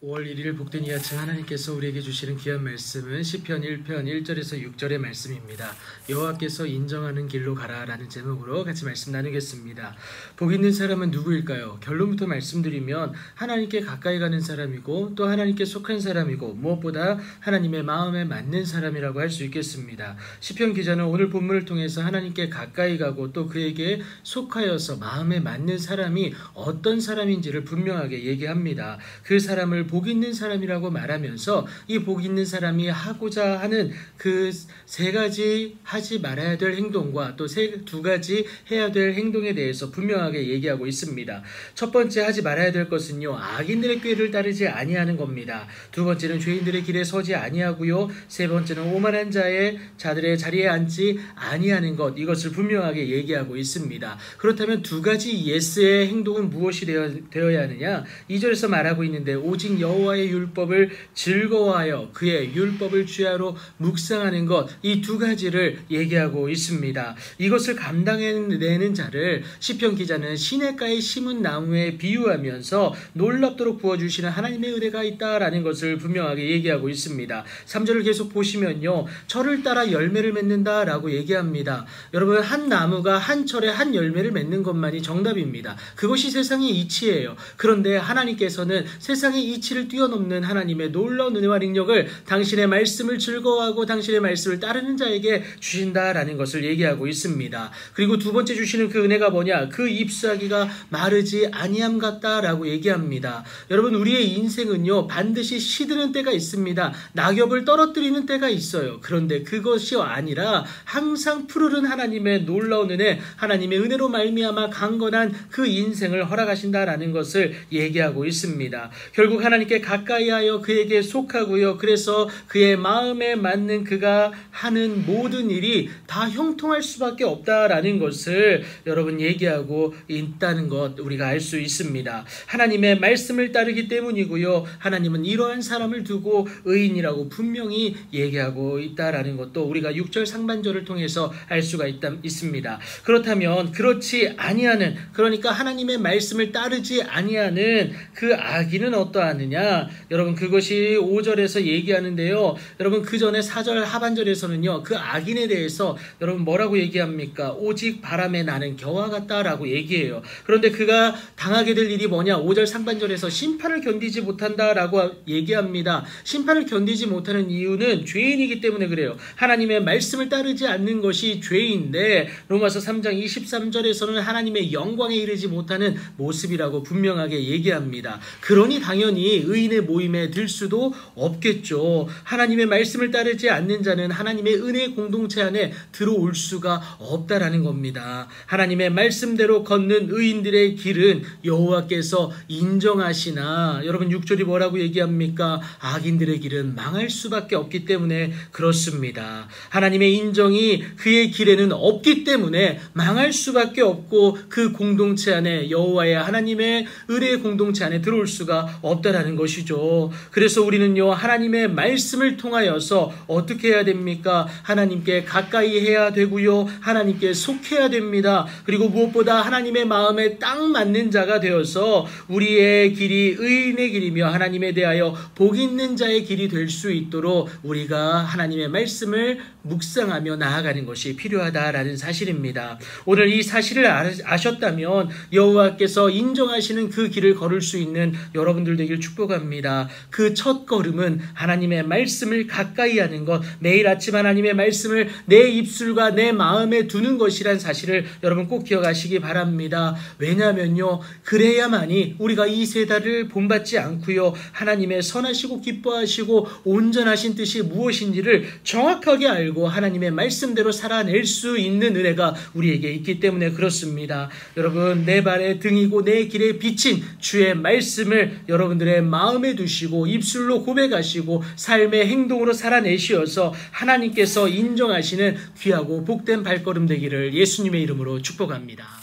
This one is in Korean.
5월 1일 복된 이 아침 하나님께서 우리에게 주시는 귀한 말씀은 시편 1편 1절에서 6절의 말씀입니다. 여호와께서 인정하는 길로 가라라는 제목으로 같이 말씀 나누겠습니다. 복 있는 사람은 누구일까요? 결론부터 말씀드리면 하나님께 가까이 가는 사람이고 또 하나님께 속한 사람이고 무엇보다 하나님의 마음에 맞는 사람이라고 할 수 있겠습니다. 시편 기자는 오늘 본문을 통해서 하나님께 가까이 가고 또 그에게 속하여서 마음에 맞는 사람이 어떤 사람인지를 분명하게 얘기합니다. 그 사람을 복 있는 사람이라고 말하면서 이 복 있는 사람이 하고자 하는 그 세 가지 하지 말아야 될 행동과 또 두 가지 해야 될 행동에 대해서 분명하게 얘기하고 있습니다. 첫 번째 하지 말아야 될 것은요, 악인들의 꾀를 따르지 아니하는 겁니다. 두 번째는 죄인들의 길에 서지 아니하고요, 세 번째는 오만한 자들의 자리에 앉지 아니하는 것, 이것을 분명하게 얘기하고 있습니다. 그렇다면 두 가지 예스의 행동은 무엇이 되어야 하느냐? 2절에서 말하고 있는데 오직 여호와의 율법을 즐거워하여 그의 율법을 주야로 묵상하는 것, 이 두 가지를 얘기하고 있습니다. 이것을 감당해내는 자를 시편 기자는 시냇가에 심은 나무에 비유하면서 놀랍도록 부어주시는 하나님의 은혜가 있다라는 것을 분명하게 얘기하고 있습니다. 3절을 계속 보시면요, 철을 따라 열매를 맺는다라고 얘기합니다. 여러분, 한 나무가 한 철에 한 열매를 맺는 것만이 정답입니다. 그것이 세상의 이치예요. 그런데 하나님께서는 세상의 이치를 뛰어넘는 하나님의 놀라운 은혜와 능력을 당신의 말씀을 즐거워하고 당신의 말씀을 따르는 자에게 주신다라는 것을 얘기하고 있습니다. 그리고 두 번째 주시는 그 은혜가 뭐냐? 그 잎사귀가 마르지 아니함 같다라고 얘기합니다. 여러분, 우리의 인생은요, 반드시 시드는 때가 있습니다. 낙엽을 떨어뜨리는 때가 있어요. 그런데 그것이 아니라 항상 푸르른 하나님의 놀라운 은혜, 하나님의 은혜로 말미암아 강건한 그 인생을 허락하신다라는 것을 얘기하고 있습니다. 결국 하나님께 가까이하여 그에게 속하고요, 그래서 그의 마음에 맞는 그가 하는 모든 일이 다 형통할 수밖에 없다라는 것을 여러분 얘기하고 있다는 것, 우리가 알 수 있습니다. 하나님의 말씀을 따르기 때문이고요, 하나님은 이러한 사람을 두고 의인이라고 분명히 얘기하고 있다라는 것도 우리가 6절 상반절을 통해서 알 수가 있습니다. 그렇다면 그렇지 아니하는, 그러니까 하나님의 말씀을 따르지 아니하는 그 악인은 어떠하느냐? 여러분, 그것이 5절에서 얘기하는데요, 여러분 그 전에 4절 하반절에서는요, 그 악인에 대해서 여러분 뭐라고 얘기합니까? 오직 바람에 나는 겨와 같다라고 얘기해요. 그런데 그가 당하게 될 일이 뭐냐? 5절 상반절에서 심판을 견디지 못한다라고 얘기합니다. 심판을 견디지 못하는 이유는 죄인이기 때문에 그래요. 하나님의 말씀을 따르지 않는 것이 죄인데 로마서 3장 23절에서는 하나님의 영광에 이르지 못하는 모습이라고 분명하게 얘기합니다. 그러니 당연히 의인의 모임에 들 수도 없겠죠. 하나님의 말씀을 따르지 않는 자는 하나님의 은혜 공동체 안에 들어올 수가 없다라는 겁니다. 하나님의 말씀대로 걷는 의인들의 길은 여호와께서 인정하시나, 여러분 6절이 뭐라고 얘기합니까? 악인들의 길은 망할 수밖에 없기 때문에 그렇습니다. 하나님의 인정이 그의 길에는 없기 때문에 망할 수밖에 없고 그 공동체 안에, 여호와의 하나님의 은혜의 공동체 안에 들어올 수가 없다라는 것이죠. 그래서 우리는요, 하나님의 말씀을 통하여서 어떻게 해야 됩니까? 하나님께 가까이 해야 되고요, 하나님께 속해야 됩니다. 그리고 무엇보다 하나님의 마음에 딱 맞는 자가 되어서 우리의 길이 의인의 길이며 하나님에 대하여 복 있는 자의 길이 될 수 있도록 우리가 하나님의 말씀을 묵상하며 나아가는 것이 필요하다라는 사실입니다. 오늘 이 사실을 아셨다면 여호와께서 인정하시는 그 길을 걸을 수 있는 여러분들 되길 축복합니다. 그 첫 걸음은 하나님의 말씀을 가까이 하는 것, 매일 아침 하나님의 말씀을 내 입술과 내 마음에 두는 것이란 사실을 여러분 꼭 기억하시기 바랍니다. 왜냐하면요, 그래야만이 우리가 이 세달을 본받지 않고요, 하나님의 선하시고 기뻐하시고 온전하신 뜻이 무엇인지를 정확하게 알고 하나님의 말씀대로 살아낼 수 있는 은혜가 우리에게 있기 때문에 그렇습니다. 여러분, 내 발의 등이고 내 길에 비친 주의 말씀을 여러분들의 마음에 두시고 입술로 고백하시고 삶의 행동으로 살아내시어서 하나님께서 인정하시는 귀하고 복된 발걸음 되기를 예수님의 이름으로 축복합니다.